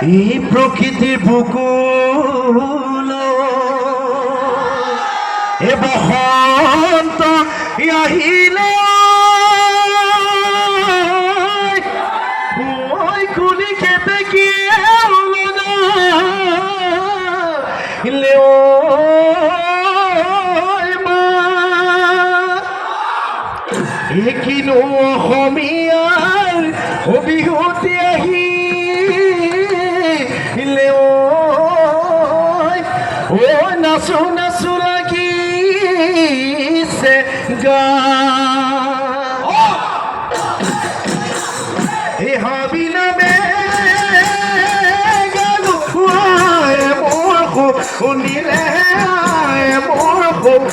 এই প্ৰকৃতিৰ বুকুল এ বসন্ত আহিলে ওই কুলি খেতে গিয়ে কিনো অসমীয়াৰ অবিহুতি আহি নাচো নাচো লাগিছে গা হাবি নামে গানো মোৰ শুনিলে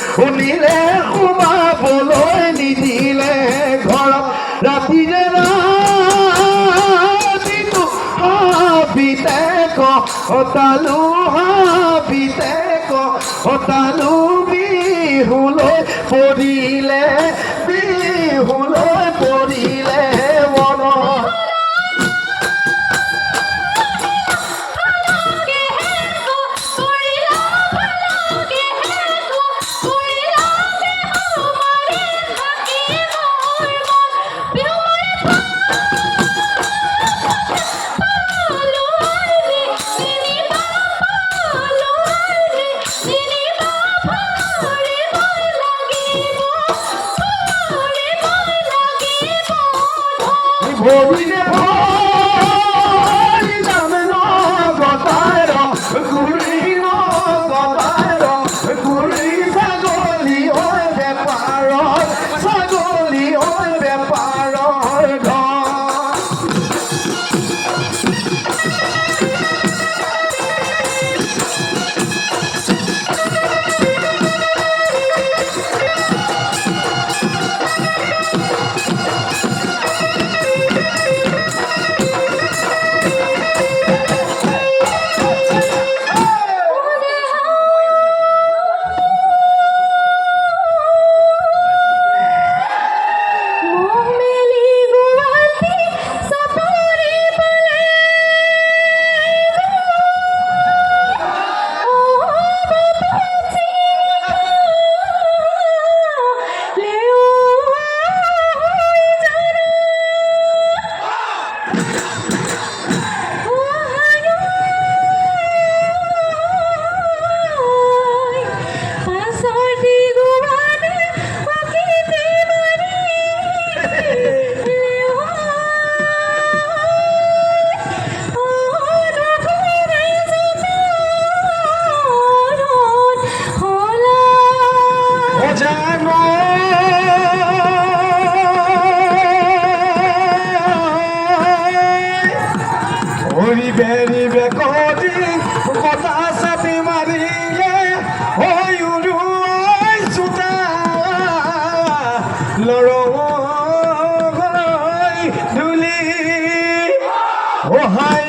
শুনিলে সোমাবলৈ নিদিলে ঘৰত ৰাতিৰে ৰাতিটো হাবিতে কটালো হাবিতে কটালো বিহুলৈ পৰিলে মনত ভৰিলে ভৰি যামে নগতাৰ ঘূৰি ছাগলী ঐ বেপাৰৰ ঘৰ বেৰিবে কদি কথা চাপি মাৰিলে হৈ উৰুৱাই চোতা লৰৈ ধূলি অহায়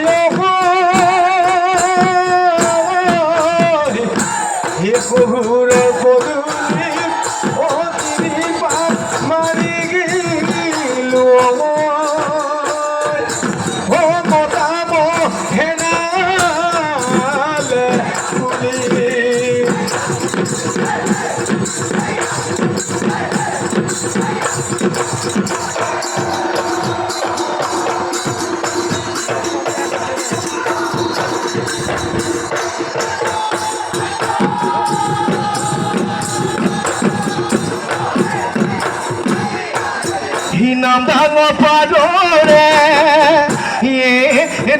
লান্দাং পাদরে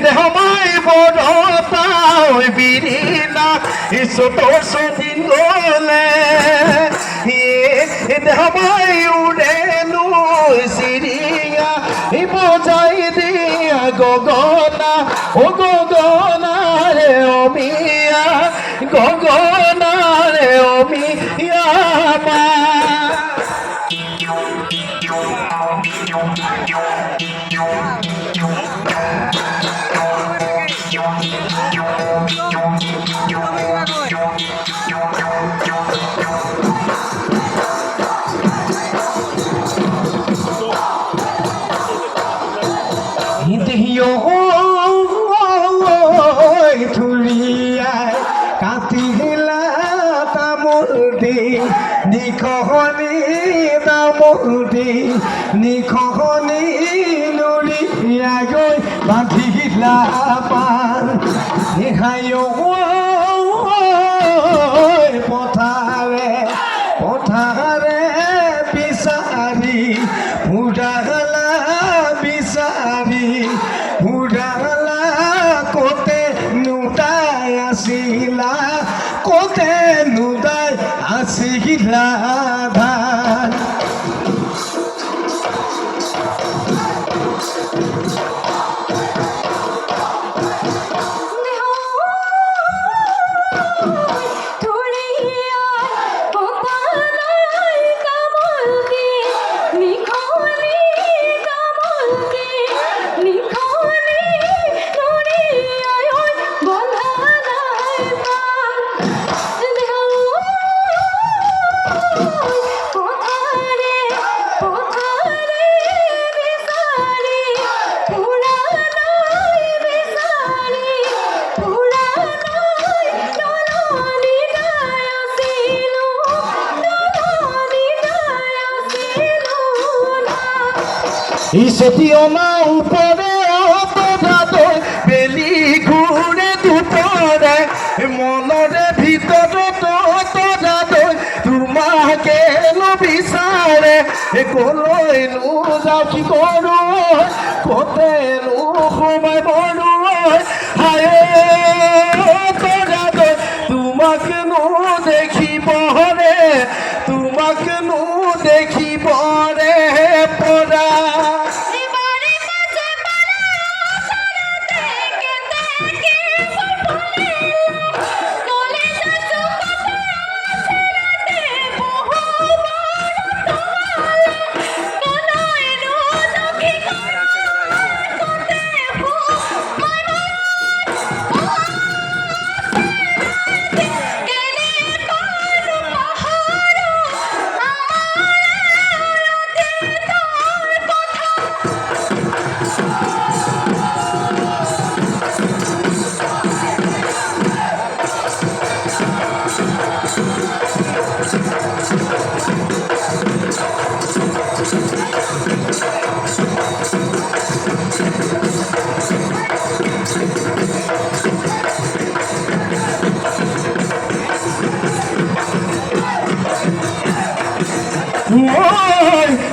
দেহমাই বড়তাও বিরিনা ছোট সদিন গলে দেহমাই উড়ে নুই সিরিয়া বজাই দিয়া গগনা ও গগনা রে ও মিয়া গগনা রে ও মিয়া মা কাটিলা তামোলদি নিখনি তামোলদি নিখনি নুৰিয়াগৈ বান্ধিলা পান নিহায় পথাৰে পথাৰে বিচাৰি ফুৰালা বিচাৰি ফুৰালা কতে নুদাই আছিলা কতে নুদাই আছিলা ধান ইসেটিয়না উপরে অপরাধ বেলি ঘুরে দুপরে মনরে ভিতরত অপরাধ তোমাকে বিচারে কলৈ নো যাও কি করো কতে নো সময় বড় হায় অপরাধ তোমাকে নো দেখিব রে তোমাকে নো দেখিব রে পরা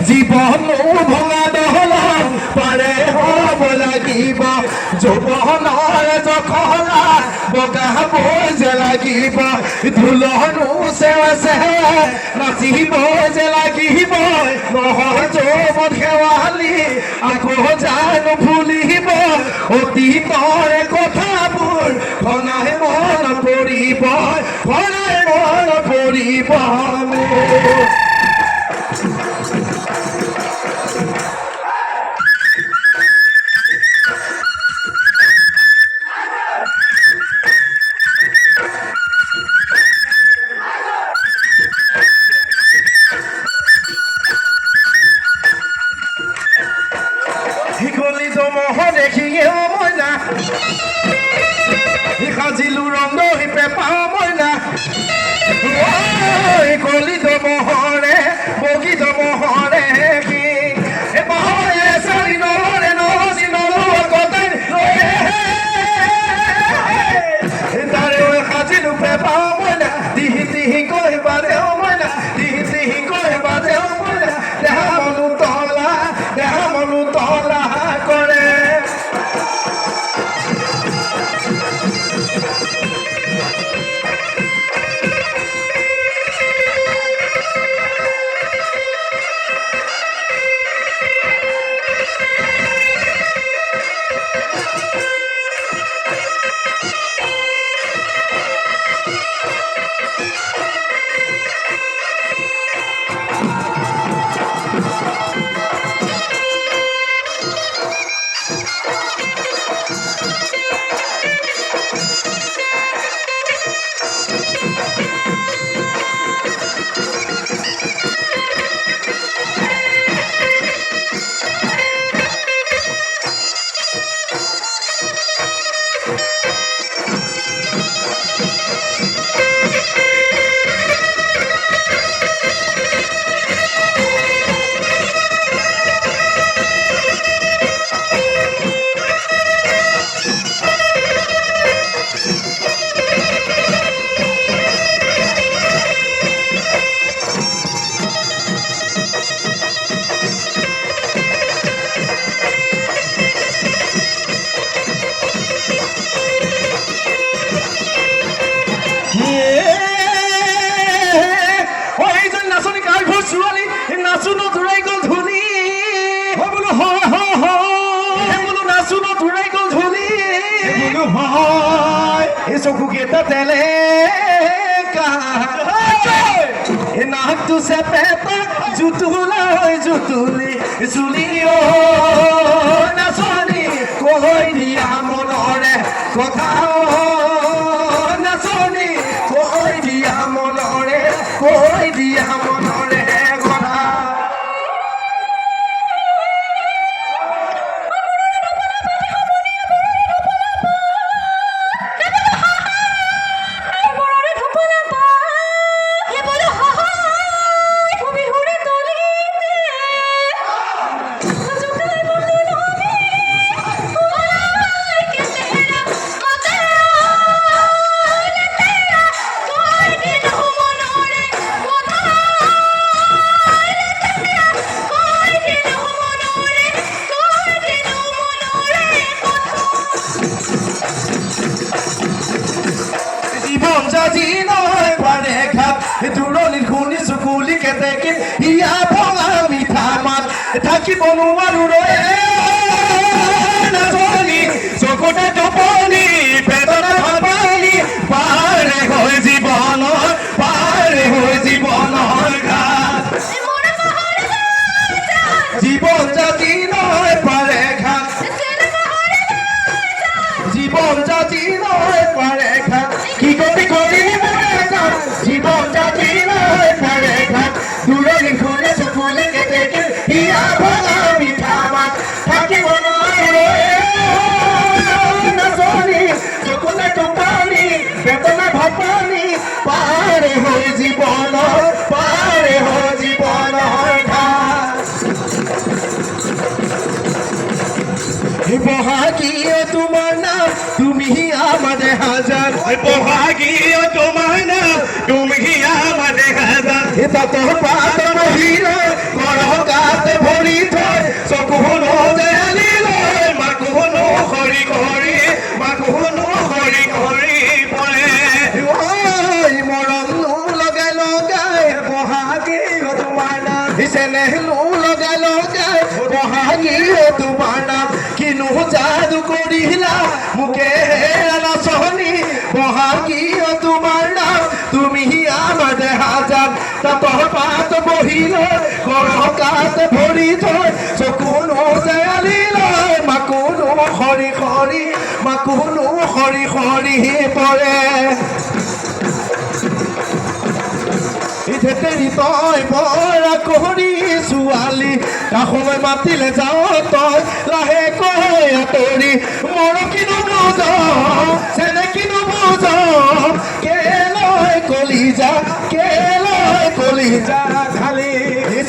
জীবন ভঙা দহলা পাৰে হব লাগিব যৌৱনৰ জখলা বগাব যে লাগিব ঢোলনো চেৱা চেৱা নাচিব যে লাগিব নহয় যৌৱন শেৱালি আকৌ জানো ভুলিব অতীতৰ কথাবোৰ ঘনাই মন পৰিব ঘনাই মন পৰিব সাজিলো ৰংগ হিপে পাওঁ মইনা কলিত মহৰে বগিত মহৰে মহৰে চাৰি নৰে নচি নলগতে তাৰে সাজিলো পে পাওঁ মইনা দিহি দিহি কৈ বাজে মইনা দিহি দিহি কৈ বাজে মইনা দেহা মনো তলা দেহা চকুকেইটা তেলে নাকটো চেপেটা জুতুলাই জুতুলি চুলি নাচনি কৈ দিয়া মনৰে কথা নাচনি কৈ দিয়া মনৰে কথা Ji noi pare khat duroni khuni sukuli keteke iya bhola mithamat thaki bonu maru e na soni sokote toponi pedona bhapani pare hoy jibanor ghat jibon jati noi pare khat jibon jati noi pare khat ki kori জীবন জাতি নয় পরে ঘাট দূরে ঘুরে চকুলে কেটে ইয়া ভোলা মিঠা মাছ থাকিব নাচনি চকুলে টোপানি বেদনা ভাপানি পারে হৈ জীৱনৰ ঘাট বহাগীয় তোমাৰ নাম তুমি আমাদের হাজার বহাগীয় তোমার নাম তুমি আমাদের হাজার এটা তো পাত মহিল করহ গাতে ভরি থয় চকুনো দেয়ালি লয় মাকুনো হৰি পৰে ওই মৰম লগাই বহাগীয় তোমাৰ নাম চেনেহ লগাই বহাগীয় তোমাৰ নাম কিনো যাদু কৰিলা মুকে নাচনি বহাগীয় তোমাৰ নাম তুমি আমাদেৰ হাজাৰ তাতৰ পাত বহিল কৰহ গাত ভৰি থয় চকুনো দেয়ালি লয় মাকুনো হৰি পৰে ইতেৰি তই বৰা কৰি ছোৱালী কাষলৈ মাতিলে যাওঁ তই লাহেকৈ আঁতৰি মোৰ কিনো বুজ চেনে কিনো বুজ কেলৈ কলিজা খালি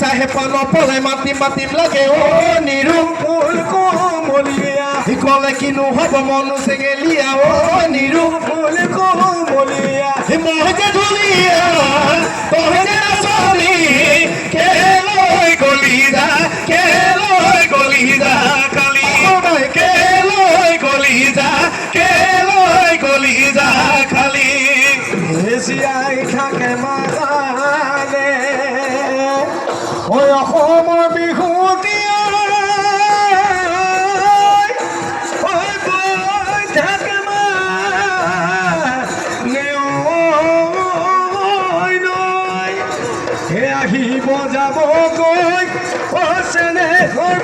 চাহে পান পলাই মাতিম লাগে অ নিৰুপ ফুল কোমলীয়া কলে কিনো হব মনো চেঙেলীয়া অ নিৰুপ ফুল কোমলীয়া মই যে ধুলীয়া তই যে নাচনী কেলৈ কলিজা কালি কেলৈ কলিজা খালি জীয়াই থাকে মানে ঐ অসমৰ বিহুতি থাকে আহিব যাব গৈ চেনেহৰ